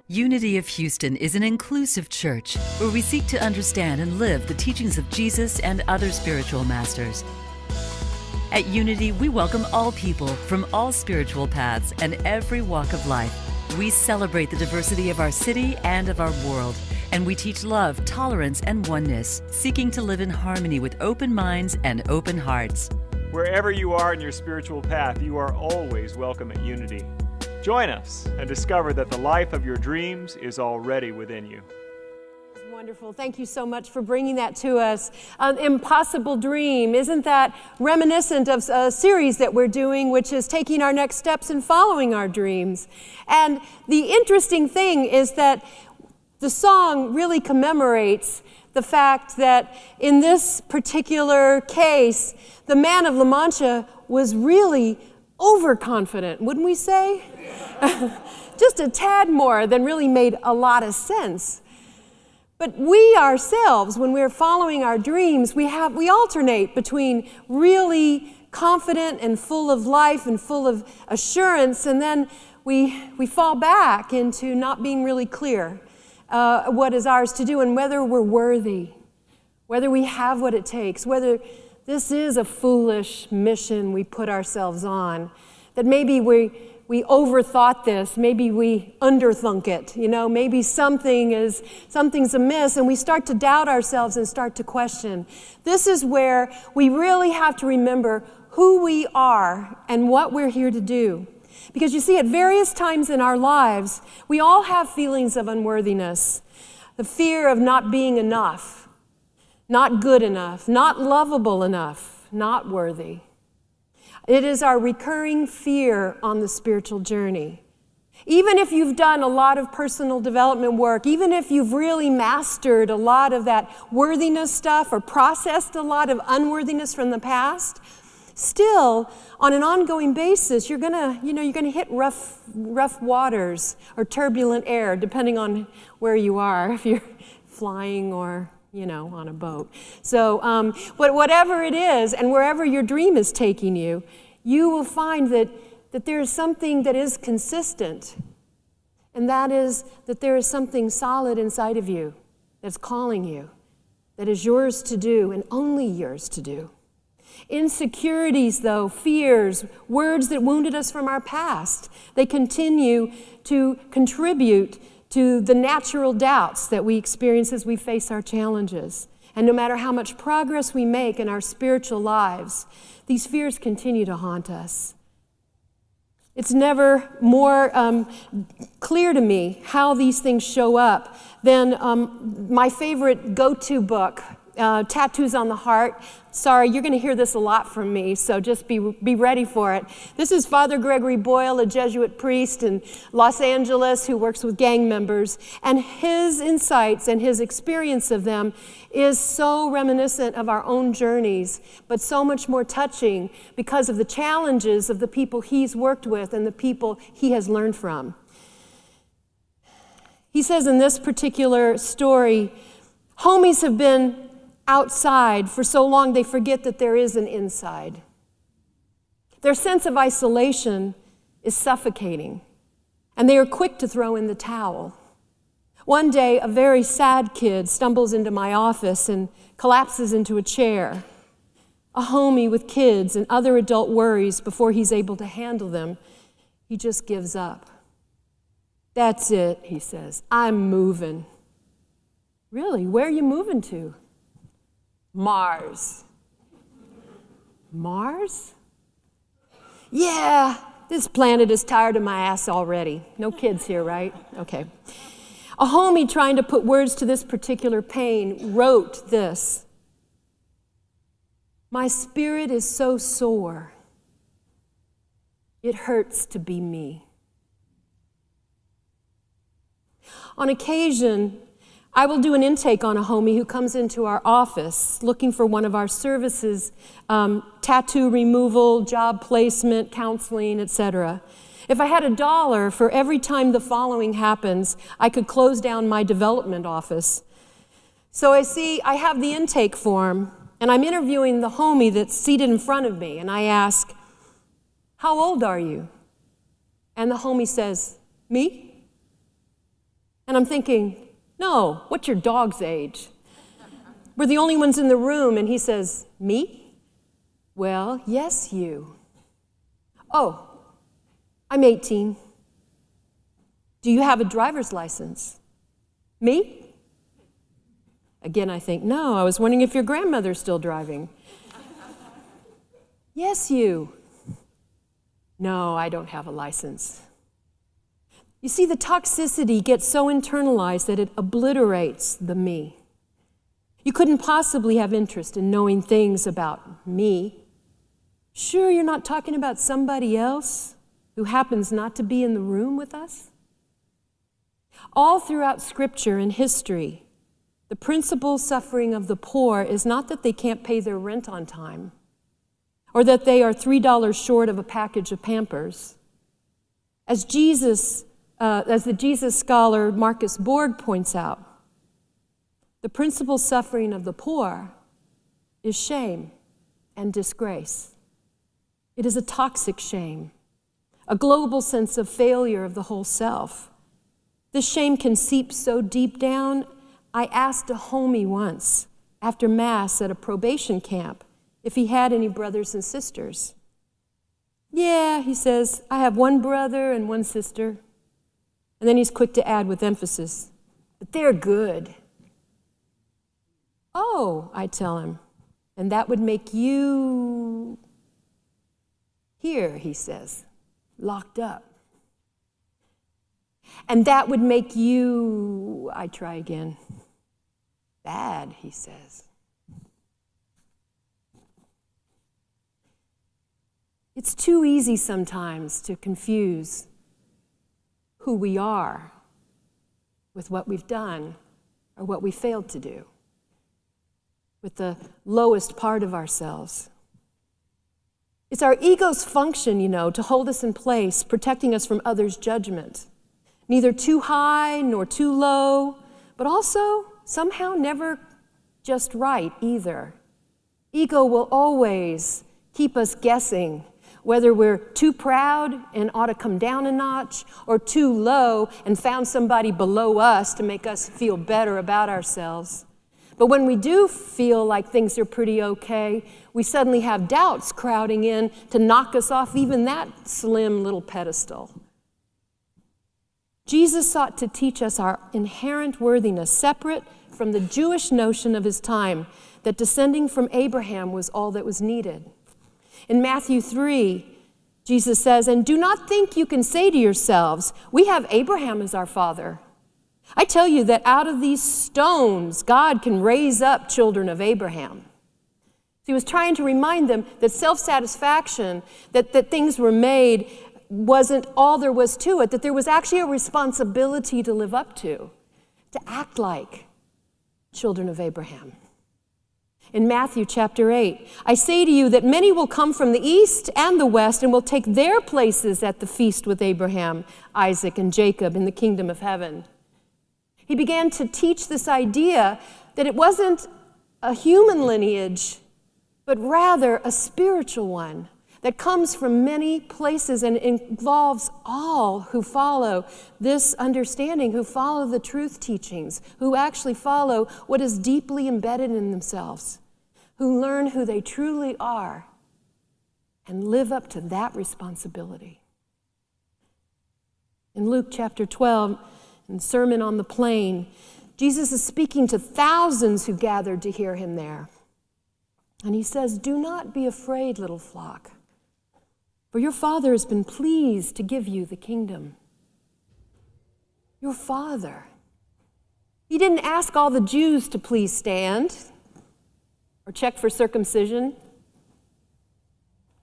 Unity of Houston is an inclusive church where we seek to understand and live the teachings of Jesus and other spiritual masters. At Unity, we welcome all people from all spiritual paths and every walk of life. We celebrate the diversity of our city and of our world, and we teach love, tolerance, and oneness, seeking to live in harmony with open minds and open hearts. Wherever you are in your spiritual path, you are always welcome at Unity. Join us and discover that the life of your dreams is already within you. Wonderful. Thank you so much for bringing that to us. Impossible Dream. Isn't that reminiscent of a series that we're doing, which is taking our next steps and following our dreams? And the interesting thing is that the song really commemorates the fact that in this particular case, the man of La Mancha was really overconfident, wouldn't we say? Just a tad more than really made a lot of sense. But we ourselves, when we're following our dreams, we alternate between really confident and full of life and full of assurance, and then we fall back into not being really clear what is ours to do and whether we're worthy, whether we have what it takes, whether this is a foolish mission we put ourselves on, that maybe we overthought this, maybe we underthunk it, maybe something's amiss, and we start to doubt ourselves and start to question. This is where we really have to remember who we are and what we're here to do. Because you see, at various times in our lives, we all have feelings of unworthiness, the fear of not being enough, not good enough, not lovable enough, not worthy. It is our recurring fear on the spiritual journey. Even if you've done a lot of personal development work, even if you've really mastered a lot of that worthiness stuff or processed a lot of unworthiness from the past, still, on an ongoing basis, you're gonna hit rough waters or turbulent air, depending on where you are, if you're flying or on a boat. So, but whatever it is, and wherever your dream is taking you, you will find that there is something that is consistent, and that is that there is something solid inside of you that's calling you, that is yours to do and only yours to do. Insecurities, though, fears, words that wounded us from our past, they continue to contribute to the natural doubts that we experience as we face our challenges. And no matter how much progress we make in our spiritual lives, these fears continue to haunt us. It's never more clear to me how these things show up than my favorite go-to book, Tattoos on the Heart. Sorry, you're going to hear this a lot from me, so just be ready for it. This is Father Gregory Boyle, a Jesuit priest in Los Angeles who works with gang members, and his insights and his experience of them is so reminiscent of our own journeys, but so much more touching because of the challenges of the people he's worked with and the people he has learned from. He says in this particular story, homies have been outside for so long they forget that there is an inside. Their sense of isolation is suffocating, and they are quick to throw in the towel. One day, a very sad kid stumbles into my office and collapses into a chair. A homie with kids and other adult worries before he's able to handle them, he just gives up. That's it, he says. I'm moving. Really? Where are you moving to? Mars. Mars? Yeah, this planet is tired of my ass already. No kids here, right? Okay. A homie trying to put words to this particular pain wrote this: my spirit is so sore, it hurts to be me. On occasion, I will do an intake on a homie who comes into our office looking for one of our services, tattoo removal, job placement, counseling, etc. If I had $1 for every time the following happens, I could close down my development office. So I have the intake form, and I'm interviewing the homie that's seated in front of me, and I ask, how old are you? And the homie says, me? And I'm thinking, no, what's your dog's age? We're the only ones in the room, and he says, me? Well, yes, you. Oh, I'm 18. Do you have a driver's license? Me? Again, I think, no, I was wondering if your grandmother's still driving. Yes, you. No, I don't have a license. You see, the toxicity gets so internalized that it obliterates the me. You couldn't possibly have interest in knowing things about me. Sure, you're not talking about somebody else who happens not to be in the room with us? All throughout Scripture and history, the principal suffering of the poor is not that they can't pay their rent on time, or that they are $3 short of a package of Pampers. As the Jesus scholar Marcus Borg points out, the principal suffering of the poor is shame and disgrace. It is a toxic shame, a global sense of failure of the whole self. This shame can seep so deep down. I asked a homie once, after Mass at a probation camp, if he had any brothers and sisters. Yeah, he says, I have one brother and one sister. And then he's quick to add with emphasis, but they're good. Oh, I tell him, and that would make you, here, he says, locked up. And that would make you, I try again, bad, he says. It's too easy sometimes to confuse who we are with what we've done or what we failed to do, with the lowest part of ourselves. It's our ego's function, to hold us in place, protecting us from others' judgment. Neither too high nor too low, but also somehow never just right either. Ego will always keep us guessing whether we're too proud and ought to come down a notch, or too low and found somebody below us to make us feel better about ourselves. But when we do feel like things are pretty okay, we suddenly have doubts crowding in to knock us off even that slim little pedestal. Jesus sought to teach us our inherent worthiness, separate from the Jewish notion of his time that descending from Abraham was all that was needed. In Matthew 3, Jesus says, and do not think you can say to yourselves, we have Abraham as our father. I tell you that out of these stones, God can raise up children of Abraham. So he was trying to remind them that self-satisfaction, that things were made, wasn't all there was to it, that there was actually a responsibility to live up to act like children of Abraham. In Matthew chapter 8, I say to you that many will come from the east and the west and will take their places at the feast with Abraham, Isaac, and Jacob in the kingdom of heaven. He began to teach this idea that it wasn't a human lineage, but rather a spiritual one that comes from many places and involves all who follow this understanding, who follow the truth teachings, who actually follow what is deeply embedded in themselves, who learn who they truly are and live up to that responsibility. In Luke chapter 12, in the Sermon on the Plain, Jesus is speaking to thousands who gathered to hear him there. And he says, do not be afraid, little flock, for your Father has been pleased to give you the kingdom. Your Father. He didn't ask all the Jews to please stand or check for circumcision.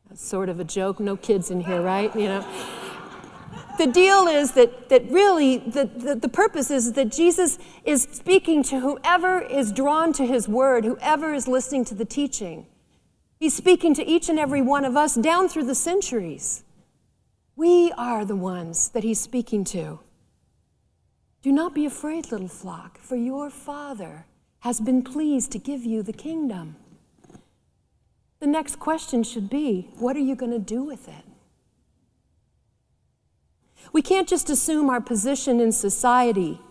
That's sort of a joke. No kids in here, right? The deal is that really the purpose is that Jesus is speaking to whoever is drawn to his word, whoever is listening to the teaching. He's speaking to each and every one of us down through the centuries. We are the ones that he's speaking to. Do not be afraid, little flock, for your Father has been pleased to give you the kingdom. The next question should be, what are you going to do with it? We can't just assume our position in society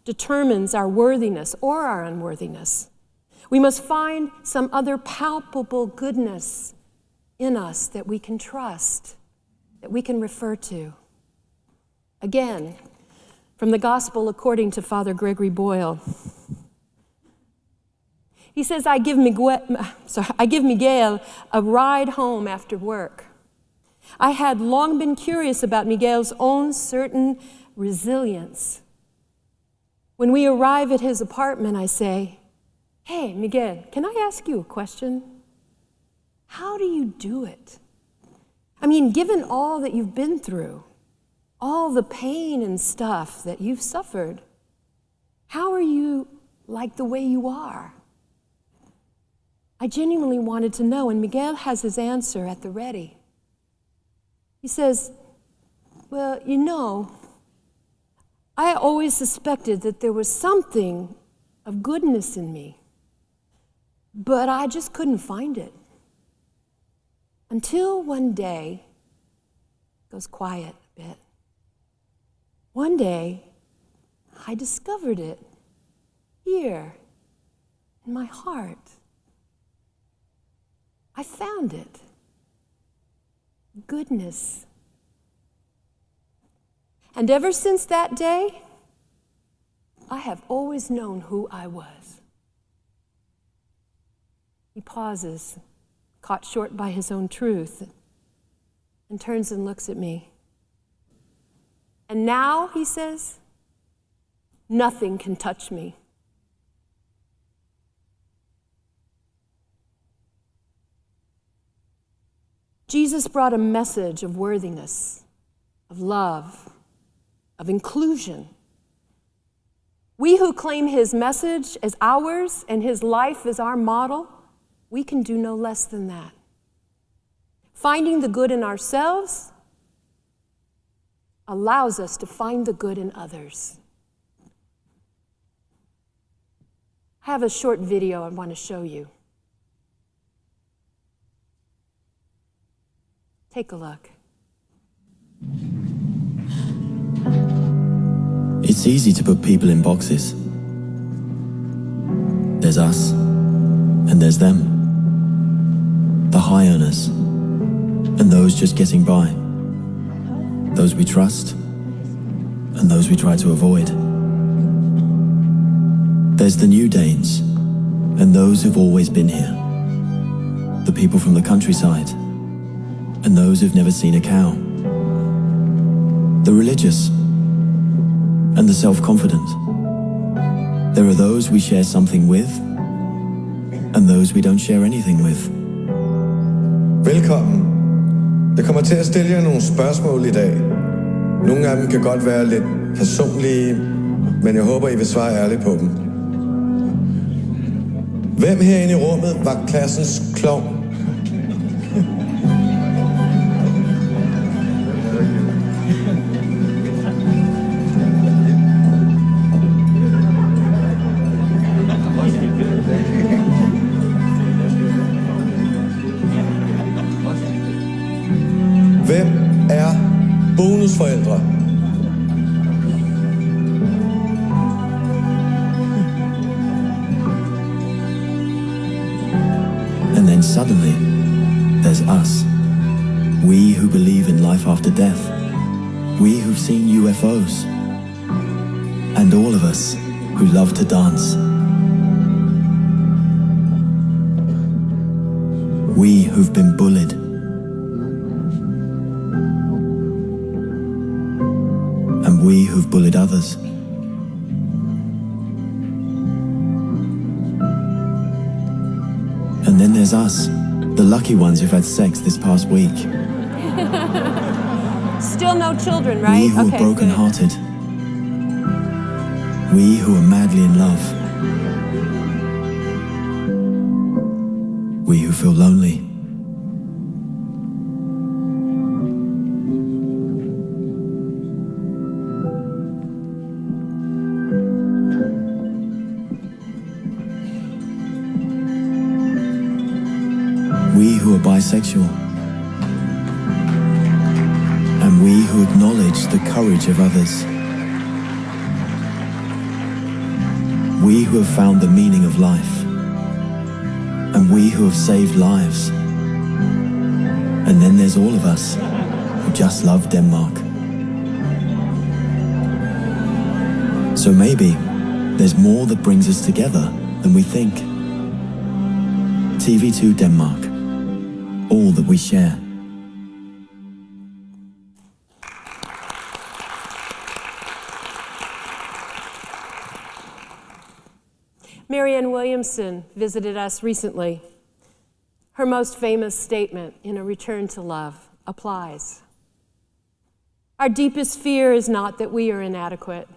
determines our worthiness or our unworthiness. We must find some other palpable goodness in us that we can trust, that we can refer to. Again, from the Gospel according to Father Gregory Boyle. He says, I give Miguel a ride home after work. I had long been curious about Miguel's own certain resilience. When we arrive at his apartment, I say, hey, Miguel, can I ask you a question? How do you do it? I mean, given all that you've been through, all the pain and stuff that you've suffered, how are you like the way you are? I genuinely wanted to know, and Miguel has his answer at the ready. He says, well, you know, I always suspected that there was something of goodness in me, but I just couldn't find it. Until one day, it goes quiet a bit. One day, I discovered it here in my heart. I found it. Goodness. And ever since that day, I have always known who I was. He pauses, caught short by his own truth, and turns and looks at me. And now, he says, nothing can touch me. Jesus brought a message of worthiness, of love, of inclusion. We who claim his message as ours and his life as our model, we can do no less than that. Finding the good in ourselves allows us to find the good in others. I have a short video I want to show you. Take a look. It's easy to put people in boxes. There's us, and there's them. The high earners, and those just getting by. Those we trust, and those we try to avoid. There's the new Danes, and those who've always been here. The people from the countryside, and those who've never seen a cow. The religious, and the self-confident. There are those we share something with, and those we don't share anything with. Velkommen. Jeg kommer til at stille jer nogle spørgsmål i dag. Nogle af dem kan godt være lidt personlige, men jeg håber, I vil svare ærligt på dem. Hvem herinde i rummet var klassens klovn? Hvem er bonusforældre? And then suddenly, there's us. We who believe in life after death. We who've seen UFOs. And all of us who love to dance. We who've been bullied. And we who've bullied others. And then there's us, the lucky ones who've had sex this past week. Still no children, right? We who are broken-hearted. We who are madly in love. We who feel lonely. We who are bisexual. And we who acknowledge the courage of others. We who have found the meaning of life, and we who have saved lives. And then there's all of us who just love Denmark. So maybe there's more that brings us together than we think. TV2 Denmark, all that we share. Marianne Williamson visited us recently. Her most famous statement in A Return to Love applies. Our deepest fear is not that we are inadequate.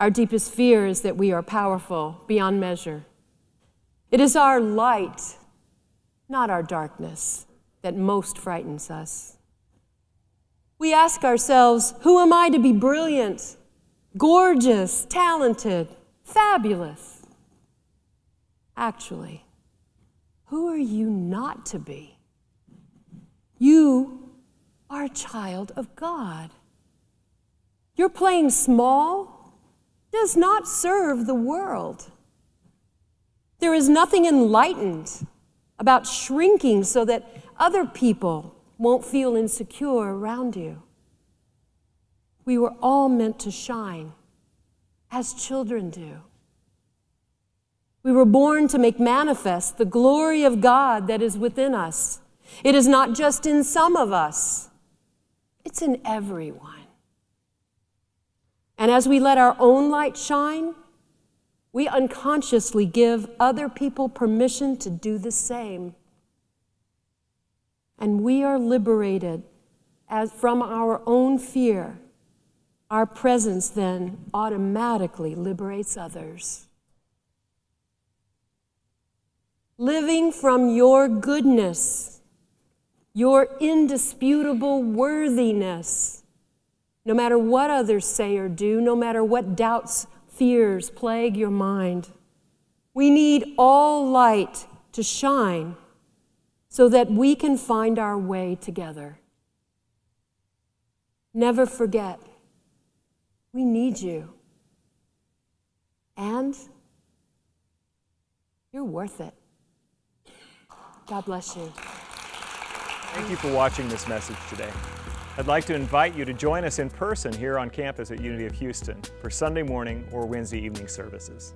Our deepest fear is that we are powerful beyond measure. It is our light, not our darkness, that most frightens us. We ask ourselves, who am I to be brilliant, gorgeous, talented, fabulous? Actually, who are you not to be? You are a child of God. Your playing small does not serve the world. There is nothing enlightened about shrinking so that other people won't feel insecure around you. We were all meant to shine, as children do. We were born to make manifest the glory of God that is within us. It is not just in some of us, it's in everyone. And as we let our own light shine, we unconsciously give other people permission to do the same. And we are liberated from our own fear. Our presence then automatically liberates others. Living from your goodness, your indisputable worthiness, no matter what others say or do, no matter what doubts, fears plague your mind. We need all light to shine so that we can find our way together. Never forget, we need you. And you're worth it. God bless you. Thank you for watching this message today. I'd like to invite you to join us in person here on campus at Unity of Houston for Sunday morning or Wednesday evening services.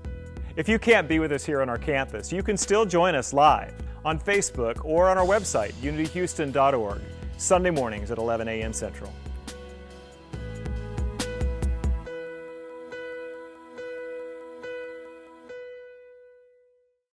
If you can't be with us here on our campus, you can still join us live on Facebook or on our website, unityhouston.org, Sunday mornings at 11 a.m. Central.